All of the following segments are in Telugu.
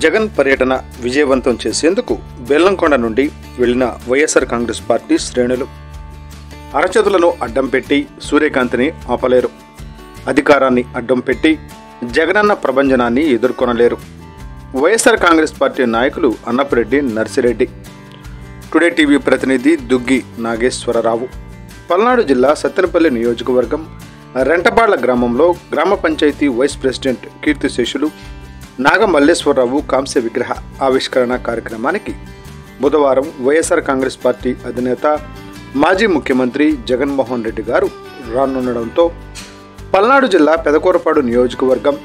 జగన్ పర్యటన విజయవంతం చేసేందుకు బెల్లంకొండ నుండి వెళ్లిన వైఎస్ఆర్ కాంగ్రెస్ పార్టీ శ్రేణులు అరచేతులను అడ్డం పెట్టి సూర్యకాంతిని ఆపలేరు. అధికారాన్ని అడ్డం పెట్టి జగనన్న ప్రభంజనాన్ని ఎదుర్కొనలేరు. వైఎస్ఆర్ కాంగ్రెస్ పార్టీ నాయకులు అన్నపరెడ్డి నర్సిరెడ్డి, టుడే టీవీ ప్రతినిధి దుగ్గి నాగేశ్వరరావు. పల్నాడు జిల్లా సత్తెనపల్లి నియోజకవర్గం రెంటపాళ్ల గ్రామంలో గ్రామ పంచాయతీ వైస్ ప్రెసిడెంట్ కీర్తిశేషులు నాగమల్లేశ్వరరావు కాంస్య విగ్రహ ఆవిష్కరణ కార్యక్రమానికి బుధవారం వైఎస్ఆర్ కాంగ్రెస్ పార్టీ అధినేత మాజీ ముఖ్యమంత్రి జగన్మోహన్ రెడ్డి గారు రానుండడంతో పల్నాడు జిల్లా పెదకూరపాడు నియోజకవర్గం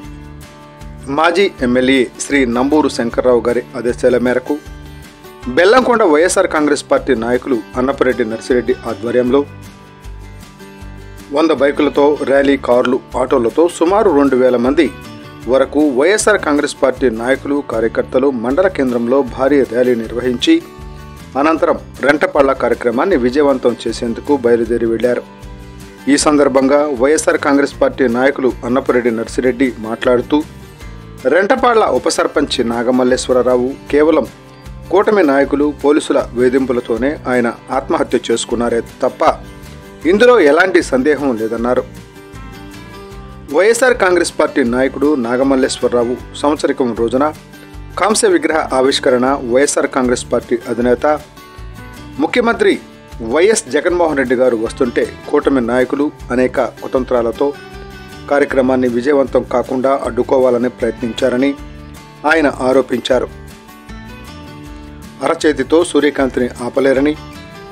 మాజీ ఎమ్మెల్యే శ్రీ నంబూరు శంకర్రావు గారి ఆదేశాల మేరకు బెల్లంకొండ వైఎస్ఆర్ కాంగ్రెస్ పార్టీ నాయకులు అన్నపరెడ్డి నర్సిరెడ్డి ఆధ్వర్యంలో 100 బైకులతో, ర్యాలీ కార్లు, ఆటోలతో సుమారు 2000 మంది వరకు వైఎస్ఆర్ కాంగ్రెస్ పార్టీ నాయకులు, కార్యకర్తలు మండల కేంద్రంలో భారీ ర్యాలీ నిర్వహించి అనంతరం రెంటపాళ్ల కార్యక్రమాన్ని విజయవంతం చేసేందుకు బయలుదేరి వెళ్లారు. ఈ సందర్భంగా వైఎస్ఆర్ కాంగ్రెస్ పార్టీ నాయకులు అన్నపరెడ్డి నర్సిరెడ్డి మాట్లాడుతూ, రెంటపాళ్ల ఉప సర్పంచ్ నాగమల్లేశ్వరరావు కేవలం కూటమి నాయకులు, పోలీసుల వేధింపులతోనే ఆయన ఆత్మహత్య చేసుకున్నారే తప్ప ఇందులో ఎలాంటి సందేహం లేదన్నారు. వైఎస్ఆర్ కాంగ్రెస్ పార్టీ నాయకుడు నాగమల్లేశ్వరరావు సంవత్సరికం రోజున కాంస్య విగ్రహ ఆవిష్కరణ వైఎస్ఆర్ కాంగ్రెస్ పార్టీ అధినేత ముఖ్యమంత్రి వైఎస్ జగన్మోహన్ రెడ్డి గారు వస్తుంటే కూటమి నాయకులు అనేక కుతంత్రాలతో కార్యక్రమాన్ని విజయవంతం కాకుండా అడ్డుకోవాలని ప్రయత్నించారని ఆయన ఆరోపించారు. అరచేతితో సూర్యకాంతిని ఆపలేరని,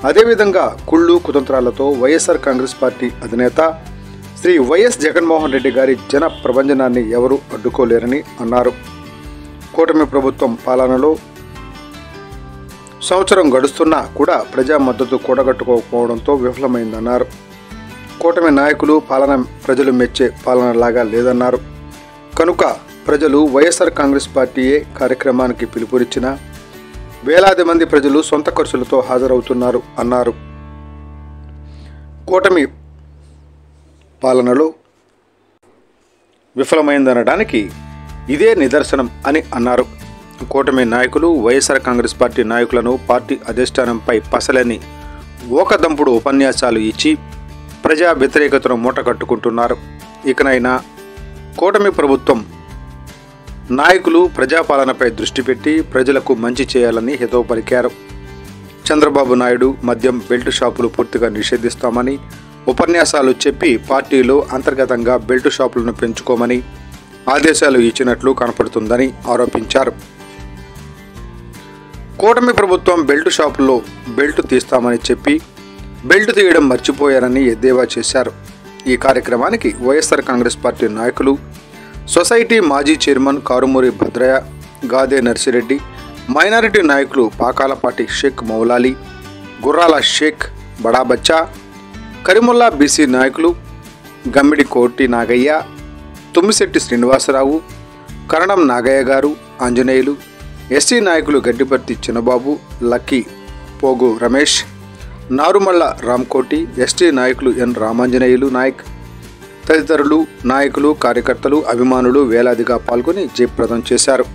అదేవిధంగా కుళ్ళు కుతంత్రాలతో వైఎస్ఆర్ కాంగ్రెస్ పార్టీ అధినేత శ్రీ వైఎస్ జగన్మోహన్ రెడ్డి గారి జన ప్రభంజనాన్ని ఎవరూ అడ్డుకోలేరని అన్నారు. కూటమి ప్రభుత్వం పాలనలో సంవత్సరం గడుస్తున్నా కూడా ప్రజా మద్దతు కూడగట్టుకోకపోవడంతో విఫలమైందన్నారు. కూటమి నాయకులు పాలన ప్రజలు మెచ్చే పాలనలాగా లేదన్నారు. కనుక ప్రజలు వైఎస్ఆర్ కాంగ్రెస్ పార్టీయే కార్యక్రమానికి పిలుపునిచ్చిన వేలాది మంది ప్రజలు సొంత ఖర్చులతో హాజరవుతున్నారు అన్నారు. కూటమి పాలనలో విఫలమైందనడానికి ఇదే నిదర్శనం అని అన్నారు. కూటమి నాయకులు వైఎస్ఆర్ కాంగ్రెస్ పార్టీ నాయకులను పార్టీ అధిష్టానంపై పసలేని ఓకదంపుడు ఉపన్యాసాలు ఇచ్చి ప్రజా వ్యతిరేకతను మూటకట్టుకుంటున్నారు. ఇకనైనా కూటమి ప్రభుత్వం నాయకులు ప్రజాపాలనపై దృష్టి పెట్టి ప్రజలకు మంచి చేయాలని హితవు పలికారు. చంద్రబాబు నాయుడు మద్యం, బెల్ట్ షాపులు పూర్తిగా నిషేధిస్తామని ఉపన్యాసాలు చెప్పి పార్టీలో అంతర్గతంగా బెల్ట్ షాపులను పెంచుకోమని ఆదేశాలు ఇచ్చినట్లు కనపడుతుందని ఆరోపించారు. కూటమి ప్రభుత్వం బెల్ట్ షాపుల్లో బెల్ట్ తీస్తామని చెప్పి బెల్ట్ తీయడం మర్చిపోయారని ఎద్దేవా చేశారు. ఈ కార్యక్రమానికి వైఎస్ఆర్ కాంగ్రెస్ పార్టీ నాయకులు, సొసైటీ మాజీ చైర్మన్ కారుమూరి భద్రయ్య, గాదే నర్సిరెడ్డి, మైనారిటీ నాయకులు పాకాలపాటి షేక్ మౌలాలి, గుర్రాల షేక్ బడాబచ్చా, కరిముల్లా బీసీ నాయకులు గమ్మిడి కోటి నాగయ్య, తుమ్మిశెట్టి శ్రీనివాసరావు, కరణం నాగయ్య గారు, ఆంజనేయులు, ఎస్సీ నాయకులు గడ్డిపర్తి చిన్నబాబు, లక్కీ, పోగు రమేష్, నారుమల్ల రామ్కోటి, ఎస్టీ నాయకులు ఎన్ రామాంజనేయులు నాయక్ తదితరులు నాయకులు, కార్యకర్తలు, అభిమానులు వేలాదిగా పాల్గొని జయప్రదం చేశారు.